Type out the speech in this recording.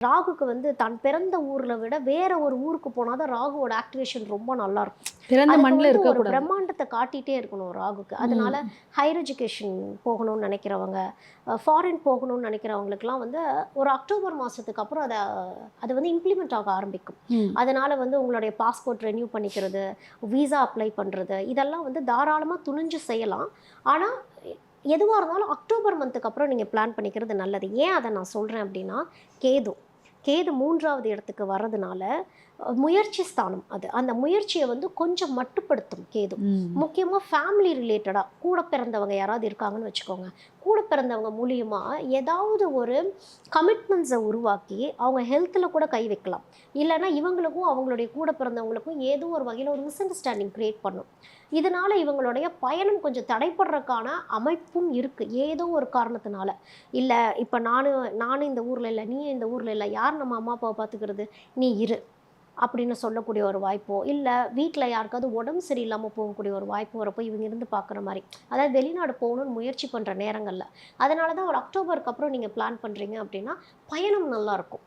ராகுக்கு வந்து தான் பிறந்த ஊர்ல விட வேற ஒரு ஊருக்கு போனா தான் ராகுவோட ஆக்டிவேஷன் ரொம்ப நல்லா இருக்கும். பிறந்த அதுக்கு மண்ல வந்து ஒரு இருக்கக்கூடாது. பிரம்மாண்டத்த காட்டிட்டே இருக்கணும் ராகுக்கு. அதனால ம். ஹையர் எஜுகேஷன் போகணும்னு நெனைக்கிறவங்க, ஃபாரின் போகணும்னு நெனைக்கிறவங்களுக்குலாம் வந்து ஒரு அக்டோபர் மாசத்துக்கு அப்புறம் அது வந்து இம்ப்ளிமெண்ட் ஆக ஆரம்பிக்கும். ம். அதனால வந்து உங்களுடைய பாஸ்போர்ட் ரெனியூ பண்ணிக்கிறது, விசா அப்ளை பண்றது, இதெல்லாம் வந்து தாராளமா துணிஞ்சு செய்யலாம். ஆனா, எதுவா இருந்தாலும் அக்டோபர் மந்த்துக்கு அப்புறம் நீங்க பிளான் பண்ணிக்கிறது நல்லது. ஏன் அத நான் சொல்றேன் அப்டின்னா, கேது. கேது 3வது இடத்துக்கு வர்றதுனால, முயற்சி ஸ்தானம் அது. அந்த முயற்சிய வந்து கொஞ்சம் மட்டுப்படுத்தும் கேது. ம். முக்கியமா ஃபேமிலி ரிலேட்டடா கூட பிறந்தவங்க யாராவது இருக்காங்கன்னு வச்சுக்கோங்க. கூட பிறந்தவங்க மூலியமா ஏதாவது ஒரு கமிட்மெண்ட்ஸ உருவாக்கி, அவங்க ஹெல்த்ல கூட கை வைக்கலாம். இல்லன்னா இவங்களுக்கும், அவங்களுடைய கூட பிறந்தவங்களுக்கும் ஏதோ ஒரு வகையில ஒரு மிஸ் அண்டர்ஸ்டாண்டிங் கிரியேட் பண்ணும். இதனால இவங்களுடைய பயணம் கொஞ்சம் தடைப்படுறக்கான அமைப்பும் இருக்கு. ஏதோ ஒரு காரணத்தினால. இல்ல இப்ப நானும் இந்த ஊர்ல இல்ல, நீயும் இந்த ஊர்ல இல்ல. யார் நம்ம அம்மா, அப்பாவ பார்த்துக்கிறது? நீ இரு. அப்படின்னு சொல்லக்கூடிய ஒரு வாய்ப்போ, இல்ல வீட்ல யாருக்காவது உடம்பு சரியில்லாம போகக்கூடிய ஒரு வாய்ப்பு வரப்போ, இவங்க இருந்து பார்க்குற மாரி. அதாவது வெளிநாடு போகணும்னு முயற்சி பண்ற நேரங்கள்ல. அதனால தான் ஒரு அக்டோபருக்கு அப்புறம் நீங்க பிளான் பண்றீங்க அப்படின்னா, பயணம் நல்லாருக்கும்.